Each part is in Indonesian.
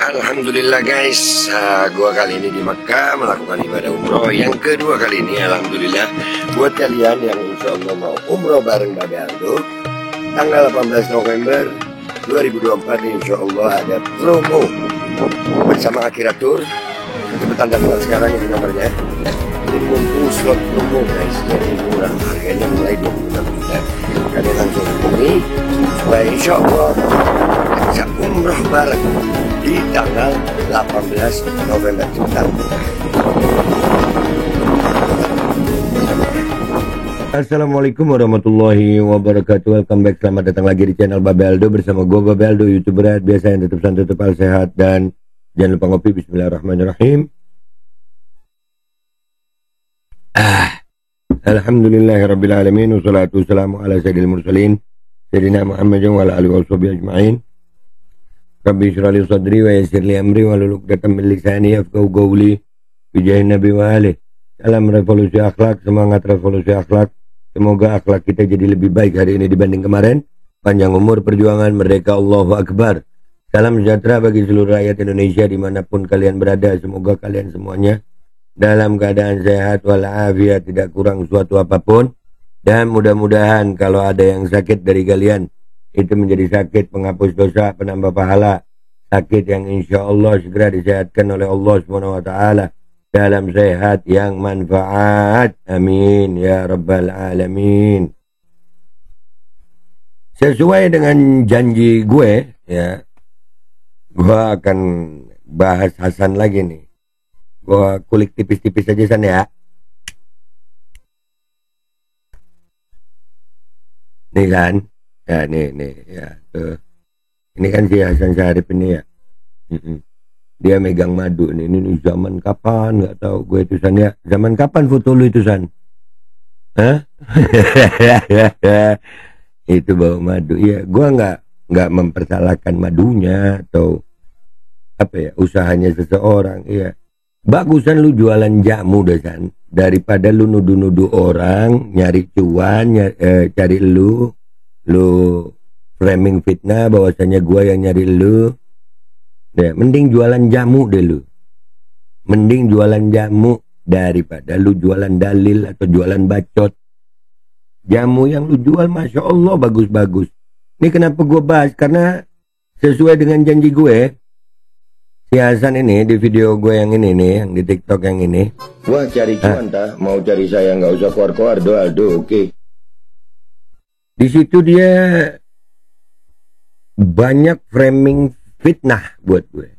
Alhamdulillah guys, gua kali ini di Mekah melakukan ibadah umroh yang kedua kali ini. Alhamdulillah buat kalian yang insya Allah mau umroh bareng Babe Aldo tanggal 18 November 2024 insya Allah ada promo bersama Akhirat Tour. Cepetan daftar sekarang ini nomornya. Ini mumpung slot promo guys, jadi murah, harganya mulai 26 juta. Kalian langsung hubungi supaya insya Allah bisa umroh bareng di tanggal 18 November. Assalamualaikum warahmatullahi wabarakatuh. Welcome back, selamat datang lagi di channel Babe Aldo bersama gue Babe Aldo, YouTuber biasa yang tetap santai, tetap sehat, dan jangan lupa ngopi. Bismillahirrahmanirrahim. Alhamdulillahirrabbilalamin. Wassalatu wassalamu ala sayyidil mursalin Sayyidina Muhammadin wa ala alihi wa sahbihi ajma'in. Rabbi syrah li sadri wa yassir li amri wa hlul 'uqdatam min lisani yafqahu qawli bi jahin nabi wa alihi. Salam revolusi akhlak, semangat revolusi akhlak. Semoga akhlak kita jadi lebih baik hari ini dibanding kemarin. Panjang umur, perjuangan, merdeka, Allahu Akbar. Salam sejahtera bagi seluruh rakyat Indonesia dimanapun kalian berada. Semoga kalian semuanya dalam keadaan sehat walafiat, tidak kurang suatu apapun. Dan mudah-mudahan kalau ada yang sakit dari kalian, itu menjadi sakit penghapus dosa, penambah pahala, sakit yang insya Allah segera disehatkan oleh Allah SWT dalam sehat yang manfaat. Amin ya rabbal alamin. Sesuai dengan janji gue, ya, gue akan bahas Hasan lagi nih. Gue kulik tipis-tipis aja San ya. Nih kan, ya nih ya tuh. Ini kan si Hasan Syarif ini ya. Dia megang madu nih. Ini zaman kapan nggak tahu gue itu San ya. Zaman kapan foto lu itu San? Hah? Itu bawa madu. Iya, gue nggak mempersalahkan madunya atau apa ya, usahanya seseorang. Iya, bagusan lu jualan jamu deh San, daripada lu nuduh-nuduh orang nyari cuan, cari lu framing fitnah bahwasanya gua yang nyari lu. Ya, mending jualan jamu deh lu. Mending jualan jamu daripada lu jualan dalil atau jualan bacot. Jamu yang lu jual Masya Allah bagus-bagus. Ini kenapa gua bahas, karena sesuai dengan janji gue. Si Hasan ini di video gue yang ini nih, yang di TikTok yang ini. Wah, cari cuan tah, mau cari saya nggak usah keluar-keluar, Aldo, oke. Di situ dia banyak framing fitnah buat gue.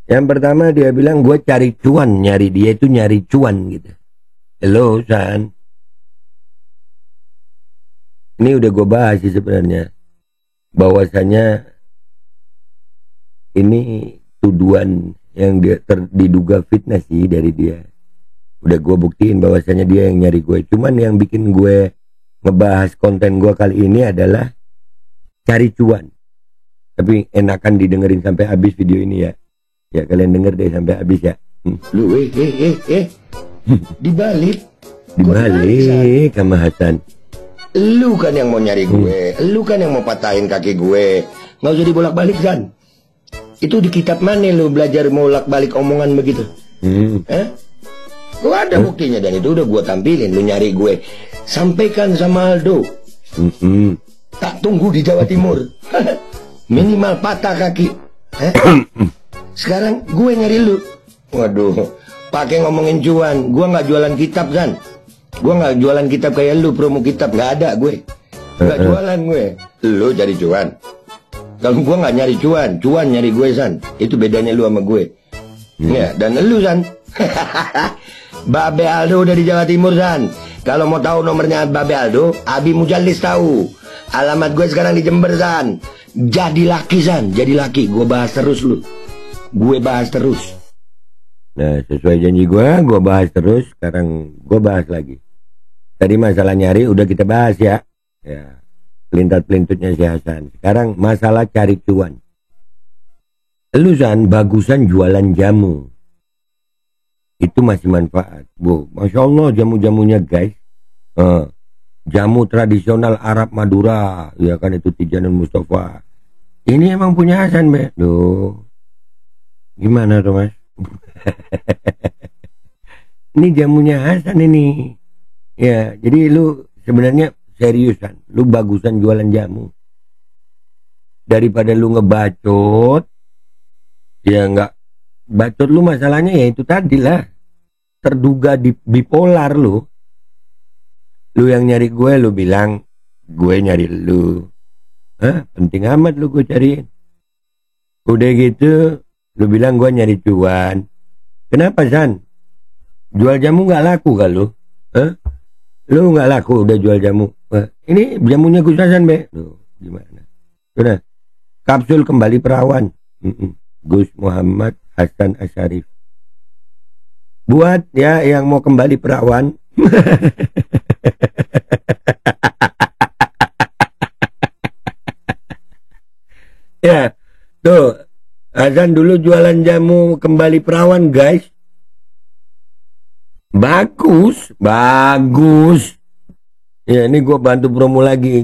Yang pertama dia bilang gue cari cuan, nyari dia itu nyari cuan gitu. Hello San. Ini udah gue bahas sih sebenarnya, bahwasanya ini tuduhan yang diduga fitnah sih dari dia. Udah gue buktiin bahwasanya dia yang nyari gue. Cuman yang bikin gue ngebahas konten gue kali ini adalah cari cuan. Tapi enakan didengerin sampai habis video ini ya. Ya kalian denger deh sampai habis ya. Lu dibalik sama Hasan. Lu kan yang mau nyari gue, lu kan yang mau patahin kaki gue. Nggak usah dibolak-balik San. Itu di kitab mana lu belajar bolak-balik omongan begitu? Gua ada buktinya dan itu udah gua tampilin. Lu nyari gue, sampaikan sama Aldo. Tak tunggu di Jawa Timur. Minimal patah kaki. Sekarang gue nyari lu. Waduh, pakai ngomongin cuan. Gua nggak jualan kitab San. Gua nggak jualan kitab kayak lu, promo kitab nggak ada gue. Nggak jualan gue. Lu cari cuan. Kalau gua nggak nyari cuan nyari gue San. Itu bedanya lu sama gue. Ya, dan lu San. Babe Aldo udah di Jawa Timur San. Kalau mau tahu nomornya Babe Aldo, Abi Mujallis tahu. Alamat gue sekarang di Jember San. Jadi laki San, jadi laki. Gue bahas terus lu. Gue bahas terus. Nah, sesuai janji gue bahas terus. Sekarang gue bahas lagi. Tadi masalah nyari udah kita bahas ya. Ya, pelintat-pelintutnya si Hasan. Sekarang masalah cari cuan. Lu San, bagusan jualan jamu. Itu masih manfaat. Bu, Masya Allah jamu-jamunya guys. Jamu tradisional Arab Madura. Ya kan itu Tijanul Mustafa. Ini emang punya Hasan be. Duh. Gimana tuh Mas? Ini jamunya Hasan ini. Ya, jadi lu sebenarnya seriusan, lu bagusan jualan jamu. Daripada lu ngebacot, ya nggak bacot lu masalahnya ya itu tadi lah. Terduga di bipolar lu. Lu yang nyari gue, lu bilang gue nyari lu. Hah? Penting amat lu gue cariin. Udah gitu, lu bilang gue nyari cuan. Kenapa San? Jual jamu nggak laku kah lu? Hah? Lu nggak laku udah jual jamu. Ini jamunya Gus Hasan be. Tuh, gimana? Sudah. Kapsul kembali perawan. Gus Muhammad Hasan Asyarif. Buat ya yang mau kembali perawan. Ya, tuh. Hasan dulu jualan jamu kembali perawan, guys. Bagus, bagus. Ya, ini gue bantu promo lagi.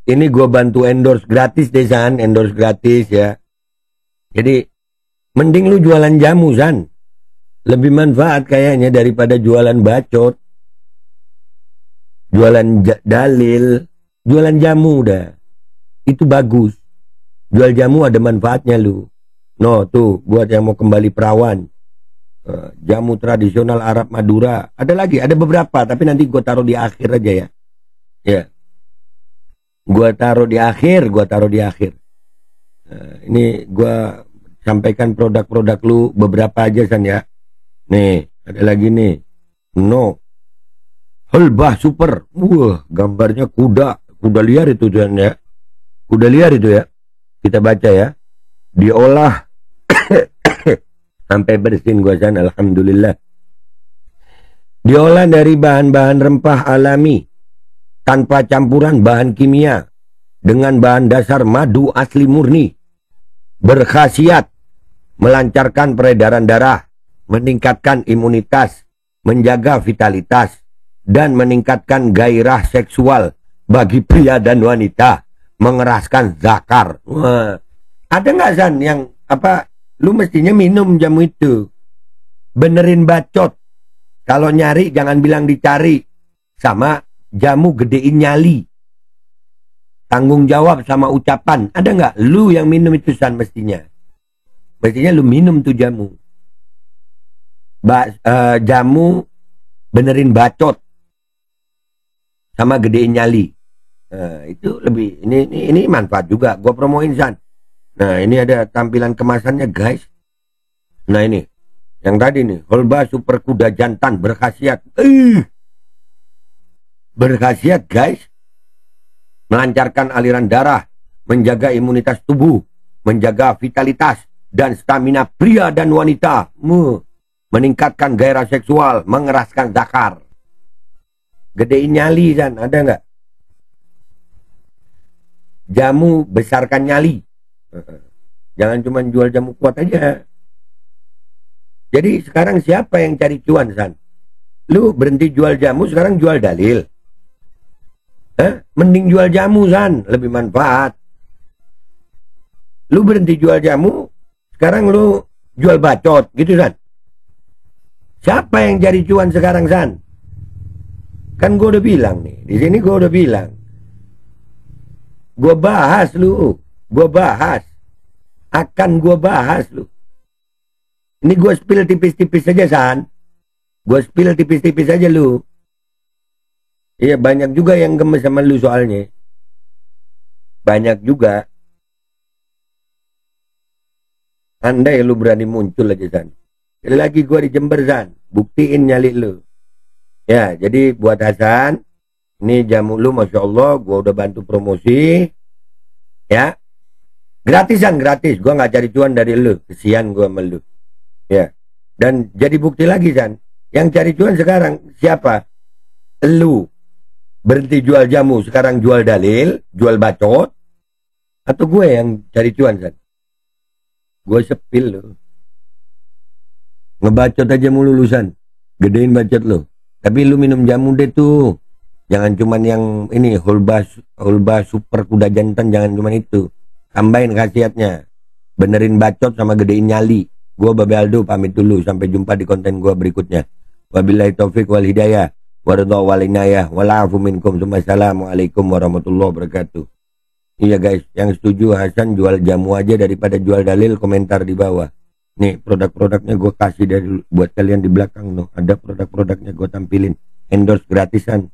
Ini gue bantu endorse gratis deh San, endorse gratis ya. Jadi mending lu jualan jamu San, lebih manfaat kayaknya daripada jualan bacot, jualan dalil, jualan jamu dah. Itu bagus. Jual jamu ada manfaatnya lu. No tuh buat yang mau kembali perawan. Jamu tradisional Arab Madura. Ada lagi, ada beberapa, tapi nanti gue taruh di akhir aja ya. Ya. Gue taruh di akhir. Ini gue sampaikan produk-produk lu beberapa aja San ya. Nih, ada lagi nih. No. Hulbah super. Wah, gambarnya kuda liar itu San ya. Kuda liar itu ya. Kita baca ya. Diolah sampai bersin gua San, alhamdulillah. Diolah dari bahan-bahan rempah alami tanpa campuran bahan kimia dengan bahan dasar madu asli murni. Berkhasiat melancarkan peredaran darah, meningkatkan imunitas, menjaga vitalitas, dan meningkatkan gairah seksual bagi pria dan wanita, mengeraskan zakar. Wah. Ada nggak San yang apa? Lu mestinya minum jamu itu. Benerin bacot. Kalau nyari jangan bilang dicari. Sama jamu gedein nyali. Tanggung jawab sama ucapan. Ada nggak? Lu yang minum itu San mestinya. Mestinya lu minum tuh jamu. Jamu benerin bacot. Sama gedein nyali. Itu lebih. Ini manfaat juga. Gua promoin San. Nah ini ada tampilan kemasannya guys. Nah ini yang tadi nih, Hulbah super kuda jantan berkhasiat. Berkhasiat guys. Melancarkan aliran darah, menjaga imunitas tubuh, menjaga vitalitas dan stamina pria dan wanita, meningkatkan gairah seksual, mengeraskan zakar. Gedein nyali San, ada nggak? Jamu besarkan nyali. Jangan cuma jual jamu kuat aja. Jadi sekarang siapa yang cari cuan San? Lu berhenti jual jamu, sekarang jual dalil. Mending jual jamu San, lebih manfaat. Lu berhenti jual jamu, sekarang lu jual bacot gitu San. Siapa yang cari cuan sekarang San? Kan gue udah bilang nih, di sini gue udah bilang. Gue bahas lu. Gue bahas. Akan gue bahas lu. Ini gue spill tipis-tipis aja San. Gue spill tipis-tipis aja lu. Iya banyak juga yang gemes sama lu soalnya. Banyak juga. Andai lu berani muncul aja San. Lagi gue di Jember San. Buktiin nyali lu. Ya jadi buat Hasan. Ini jamu lu Masya Allah. Gue udah bantu promosi. Ya. Gratisan, gratis. Gue gak cari cuan dari lu. Kesian gue sama lu. Ya. Dan jadi bukti lagi San. Yang cari cuan sekarang siapa? Lu. Berhenti jual jamu. Sekarang jual dalil. Jual bacot. Atau gue yang cari cuan San? Gue sepil lu. Ngebacot aja mulu lu San. Gedein bacot lu. Tapi lu minum jamu deh tuh. Jangan cuman yang ini. Hulbah super kuda jantan. Jangan cuman itu. Tambahin khasiatnya. Benerin bacot sama gedein nyali. Gua Babe Aldo pamit dulu. Sampai jumpa di konten gua berikutnya. Wabillahi taufik wal hidayah. Waridha wal inayah. Walafu minkum. Assalamualaikum warahmatullahi wabarakatuh. Iya guys, yang setuju Hasan jual jamu aja daripada jual dalil, komentar di bawah. Nih produk-produknya gue kasih dari buat kalian di belakang tuh. Ada produk-produknya gue tampilin. Endorse gratisan.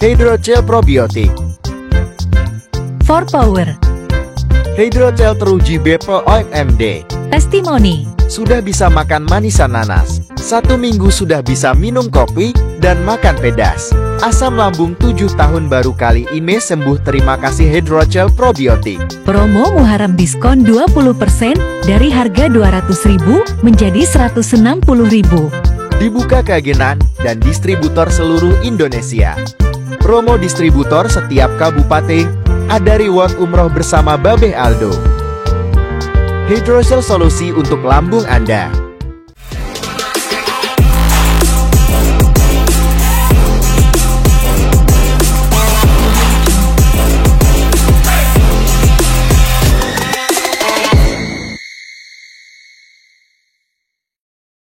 Hydrogel Probiotik For Power, Hydrogel teruji BPOM OMD. Testimoni, Sudah bisa makan manisan nanas, 1 minggu sudah bisa minum kopi dan makan pedas. Asam lambung 7 tahun baru kali ini sembuh. Terima kasih Hydrogel Probiotik. promo Muharram diskon 20% dari harga 200.000 menjadi 160.000. Dibuka ke agenan dan distributor seluruh Indonesia. Promo distributor setiap kabupaten. Ada reward umroh bersama Babe Aldo. Hydrogel solusi untuk lambung Anda.